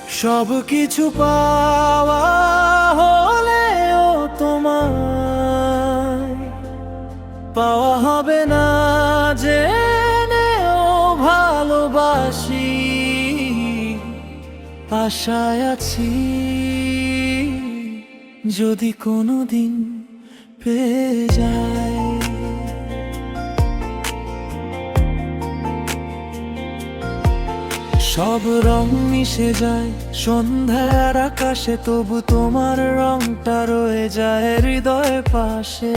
সব কিছু পাওয়া হলেও তোমায় পাওয়া হবে না জেনেও ভালোবাসি। আশায় আছি যদি কোনোদিন পেয়ে যায়। সব রং মিশে যায় সন্ধ্যার আকাশে, তবু তোমার রংটা রয়ে যায় হৃদয়ের পাশে।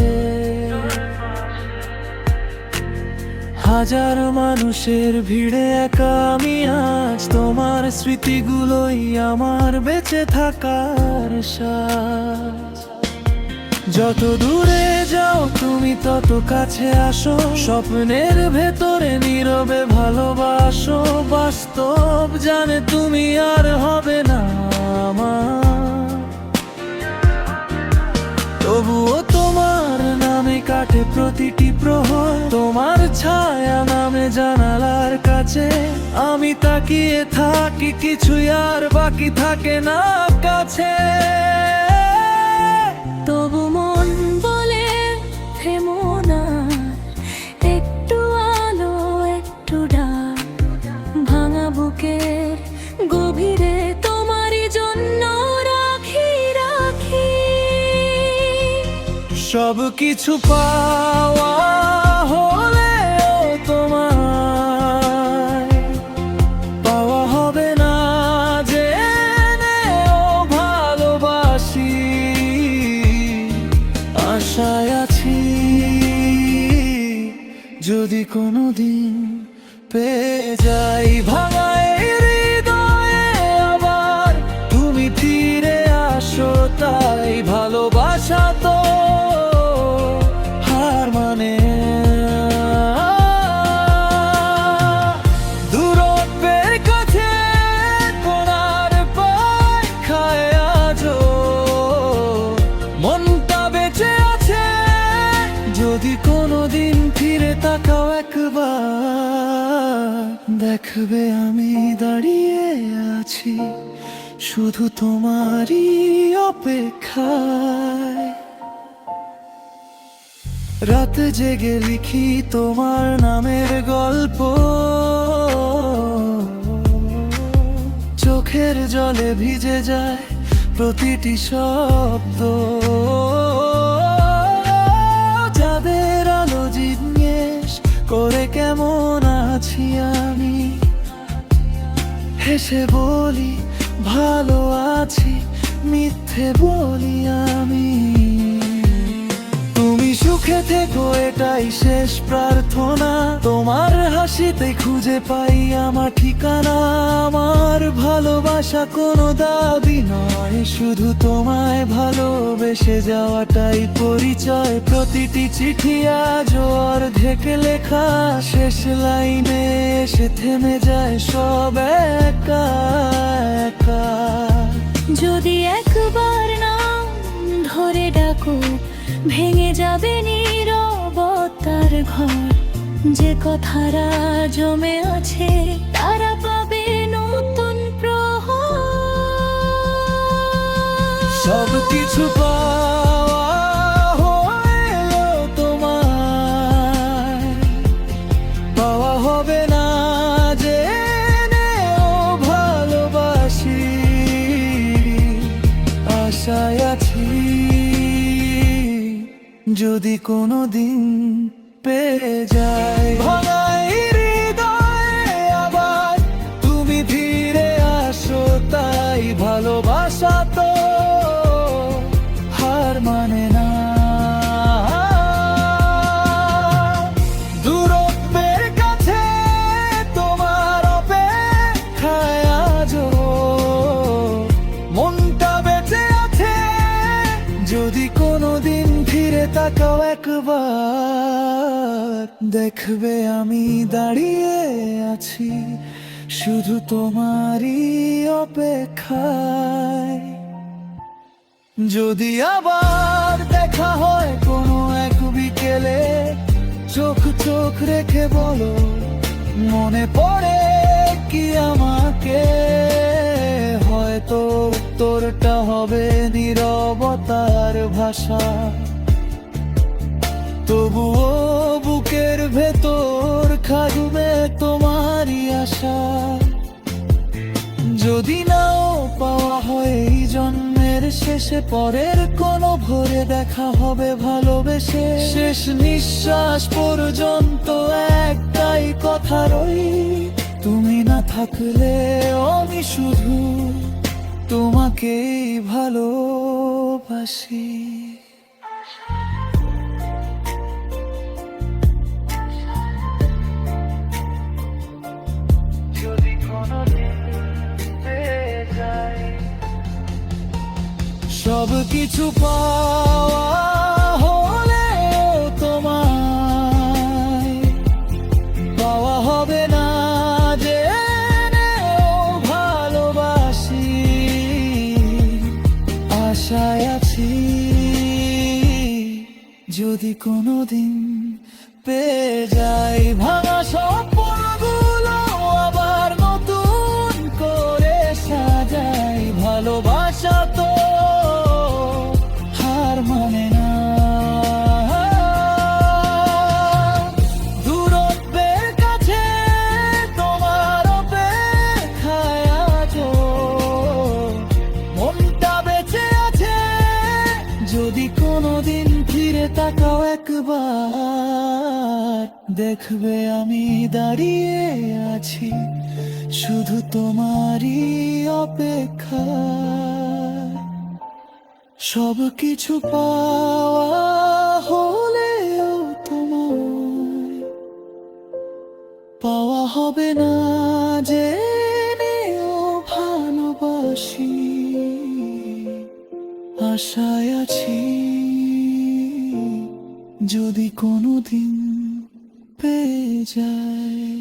হাজার মানুষের ভিড়ে একা আমি আজ, তোমার স্মৃতিগুলোই আমার বেঁচে থাকার সাজ। যত দূরে যাও তুমি তত কাছে আসো, স্বপ্নের ভেতরে নীরবে ভালোবাসো। বাস্তব জানে তুমি আর হবে না আমার, তবুও তোমার নামে কাটে প্রতিটি প্রহর। তোমার ছায়া নামে জানালার কাছে আমি তাকিয়ে থাকি, কিছুই আর বাকি থাকে না কাছে। তবু মন বলে থেমো না, একটু আলো একটু ডাক। ভাঙা বুকের গভীরে তোমারই জন্য রাখি রাখি। সব কিছু পাওয়া হলেও তোমায় পাওয়া হবে না জেনেও ভালোবাসি। আশায় আছি যদি কোনোদিন পেয়ে যাই। ভাঙা এই হৃদয়ে আবার তুমি ফিরে আসো, তাই ভালোবাসা তো হার মানে না। দূরত্বের কাছে কোণার পাখায় আজও মনটা বেঁচে আছে, যদি কোনোদিন ফিরে তাকাও একবার। দেখবে আমি দাঁড়িয়ে আছি শুধু তোমারই অপেক্ষায়। রাত জেগে লিখি তোমার নামের গল্প, চোখের জলে ভিজে যায় প্রতিটি শব্দ। যাদের আলো জিজ্ঞেস করে কেমন আছি আমি, হেসে বলি ভালো আছি, মিথ্যে বলি আমি। তুমি সুখে থেকো এটাই শেষ প্রার্থনা, তোমার হাসিতে খুঁজে পাই আমার ঠিকানা। আমার ভালোবাসা কোনো দাবি নয়, শুধু তোমায় ভালোবেসে যাওয়াটাই পরিচয়। প্রতিটি চিঠি আজ অর্ধেক লেখা, শেষ লাইনে এসে থেমে যায় সব একা একা। যদি একবার নাম ধরে ডাকো ভেঙে যাবে নীরবতার ঘর। যে কথারা জমে আছে তারা পাবে নতুন প্রহর। সব কিছু পাওয়া হলেও তোমায় পাওয়া হবে না জেনেও ভালোবাসি। আশায় আছি যদি কোনোদিন পেয়ে যাই। ভাঙা এই হৃদয়ে আবার তুমি ফিরে আসো, তাই ভালোবাসা তো হার মানে না। দূরত্বের কাছে তোমার অপেক্ষায় আজও মনটা বেঁচে আছে, যদি কোনোদিন ফিরে তাকাও একবার। দেখবে আমি দাঁড়িয়ে আছি শুধু তোমারই অপেক্ষায়। যদি আবার দেখা হয় কোনো এক বিকেলে, চোখ চোখ রেখে বলো মনে পড়ে কি আমাকে। হয় উত্তরটা হবে নীরবতার ভাষা। তবুও বুকের ভেতর খাজবে তোমারই আশা। যদি নাও পাওয়া হয় এই জন্মের শেষে, পরের কোনো ভোরে দেখা হবে ভালোবেসে। শেষ নিঃশ্বাস পর্যন্ত একটাই কথা রই, তুমি না থাকলে আমি শুধু তোমাকেই ভালোবাসি। যদি কোনোদিন পেয়ে যাই সব কিছু পাওয়া হলেও তোমায় পাওয়া হবে না জেনেও ভালোবাসি। আশায় আছি যদি কোনোদিন পেয়ে যাই। ভাঙা স্বপ্নগুলো আবার নতুন করে সাজাই। ভালোবাসা তো হার মানে না। দূরত্বের কাছে তোমার অপেক্ষায় আছো, মনটা বেঁচে আছে যদি কোনোদিন ফিরে তাকাও একবার। দেখবে আমি দাঁড়িয়ে আছি শুধু তোমারই অপেক্ষা। সব কিছু পাওয়া হলেও তোমায় পাওয়া হবে না জেনেও ভালোবাসি। আশায় আছি যদি কোনোদিন পেয়ে যায়।